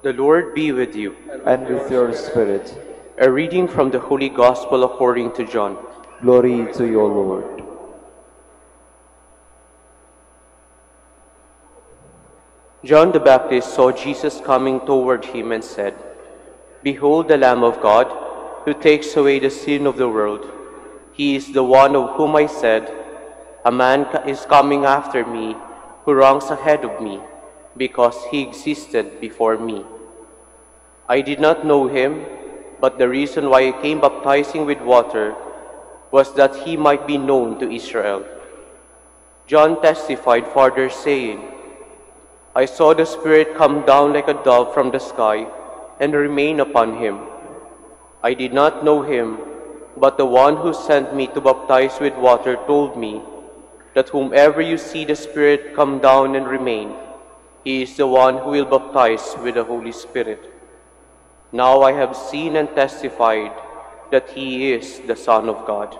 The Lord be with you. and with your spirit. A reading from the Holy Gospel according to John. Glory to you, O Lord. John the Baptist saw Jesus coming toward him and said, "Behold the Lamb of God, who takes away the sin of the world. He is the one of whom I said, a man is coming after me, who ranks ahead of me, because he existed before me. I did not know him, but the reason why I came baptizing with water was that he might be known to Israel." John testified further, saying, "I saw the Spirit come down like a dove from the sky and remain upon him. I did not know him, but the one who sent me to baptize with water told me that whomever you see the Spirit come down and remain, he is the one who will baptize with the Holy Spirit. Now I have seen and testified that he is the Son of God."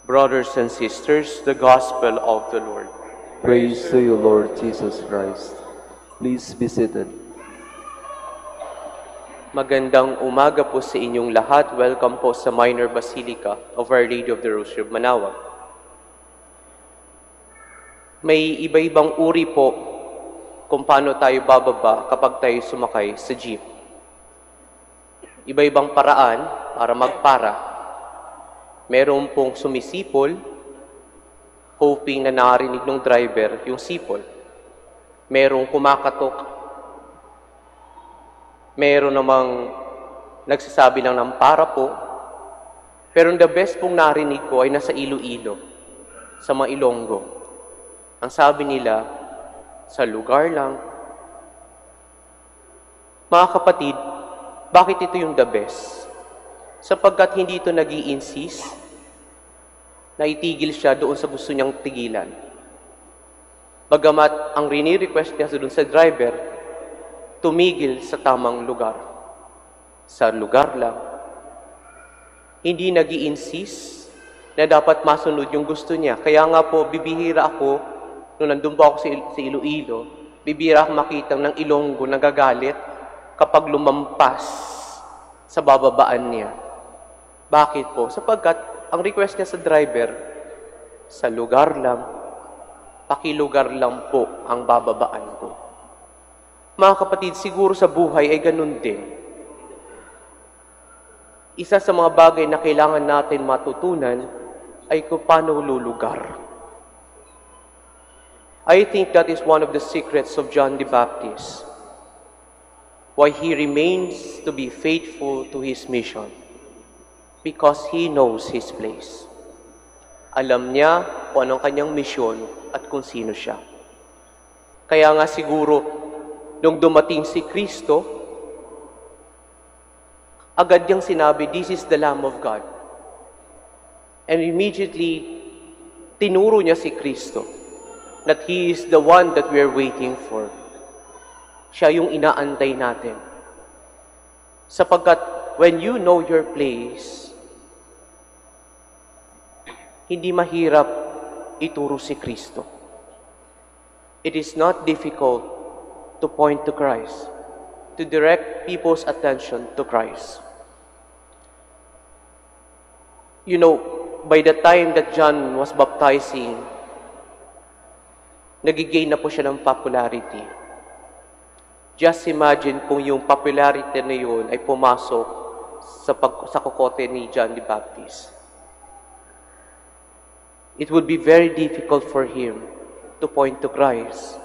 Brothers and sisters, the Gospel of the Lord. Praise to you, Lord Jesus Christ. Please be seated. Magandang umaga po sa inyong lahat. Welcome po sa Minor Basilica of Our Lady of the Rosary of Manaoag. May iba-ibang uri po kung paano tayo bababa kapag tayo sumakay sa jeep. Iba-ibang paraan para magpara. Meron pong sumisipol, hoping na narinig ng driver yung sipol. Merong kumakatok. Meron namang nagsasabi lang ng para po. Pero the best pong narinig ko ay nasa Iloilo, sa mga Ilonggo. Ang sabi nila, sa lugar lang. Mga kapatid, bakit ito yung the best? Sapagkat hindi ito nag-i-insist na itigil siya doon sa gusto niyang tigilan. Bagamat ang rini-request niya doon sa driver, tumigil sa tamang lugar. Sa lugar lang. Hindi nag-i-insist na dapat masunod yung gusto niya. Kaya nga po, bibihira ako, nung nandun po ako sa Iloilo, bibihira ako makita ng Ilonggo nagagalit kapag lumampas sa bababaan niya. Bakit po? Sapagkat ang request niya sa driver, sa lugar lang, pakilugar lang po ang bababaan ko. Mga kapatid, siguro sa buhay ay ganun din. Isa sa mga bagay na kailangan natin matutunan ay kung paano lulugar. I think that is one of the secrets of John the Baptist, why he remains to be faithful to his mission. Because he knows his place. Alam niya kung anong kanyang misyon at kung sino siya. Kaya nga siguro, nung dumating si Kristo, agad niyang sinabi, "This is the Lamb of God." And immediately, tinuro niya si Kristo that He is the one that we are waiting for. Siya yung inaantay natin. Sapagkat when you know your place, hindi mahirap ituro si Kristo. It is not difficult to point to Christ, to direct people's attention to Christ. You know, by the time that John was baptizing, nagigain na po siya ng popularity. Just imagine kung yung popularity na yun ay pumasok sa kokote ni John the Baptist. It would be very difficult for him to point to Christ.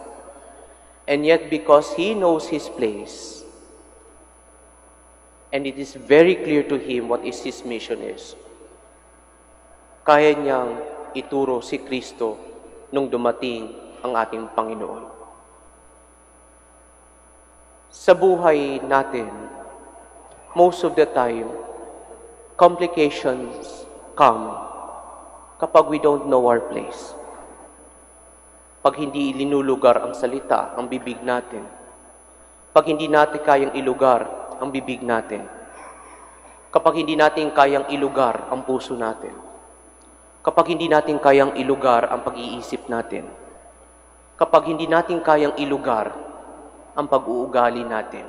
And yet, because he knows his place, and it is very clear to him what his mission is, kaya niyang ituro si Kristo nung dumating ang ating Panginoon. Sa buhay natin, most of the time, complications come kapag we don't know our place. Pag hindi ilinulugar ang salita, ang bibig natin. Pag hindi natin kayang ilugar ang bibig natin. Kapag hindi natin kayang ilugar ang puso natin. Kapag hindi natin kayang ilugar ang pag-iisip natin. kapag hindi natin kayang ilugar ang pag-uugali natin.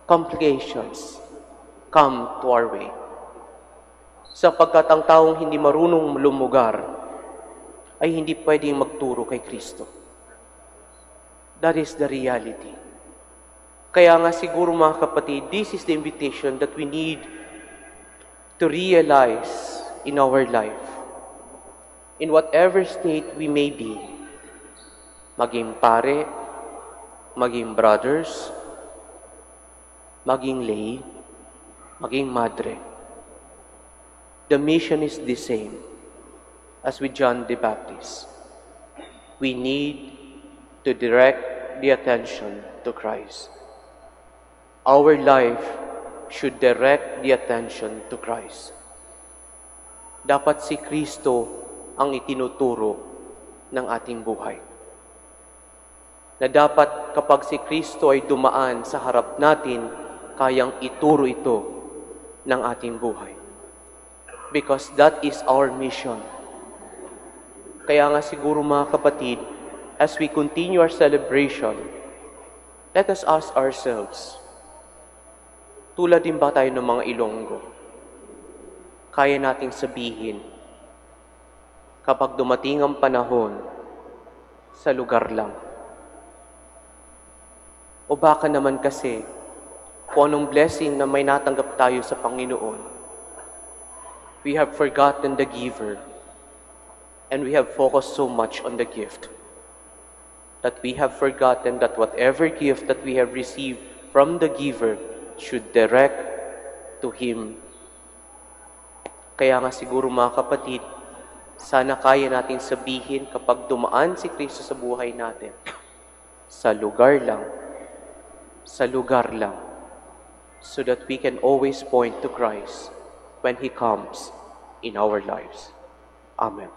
Complications come to our way. Sapagkat ang taong hindi marunong lumugar ay hindi pwedeng magturo kay Kristo. That is the reality. Kaya nga siguro mga kapatid, this is the invitation that we need to realize in our life. In whatever state we may be, maging pare, maging brothers, maging lay, maging madre. The mission is the same as with John the Baptist. We need to direct the attention to Christ. Our life should direct the attention to Christ. Dapat si Kristo ang itinuturo ng ating buhay. Na dapat kapag si Kristo ay dumaan sa harap natin, kayang ituro ito ng ating buhay. Because that is our mission. Kaya nga siguro mga kapatid, as we continue our celebration, let us ask ourselves, tulad din ba tayo ng mga Ilonggo? Kaya nating sabihin, kapag dumating ang panahon, sa lugar lang. O baka naman kasi, kung anong blessing na may natanggap tayo sa Panginoon, we have forgotten the giver, and we have focused so much on the gift, that we have forgotten that whatever gift that we have received from the giver should direct to Him. Kaya nga siguro mga kapatid, sana kaya natin sabihin kapag dumaan si Kristo sa buhay natin, sa lugar lang, so that we can always point to Christ when He comes in our lives. Amen.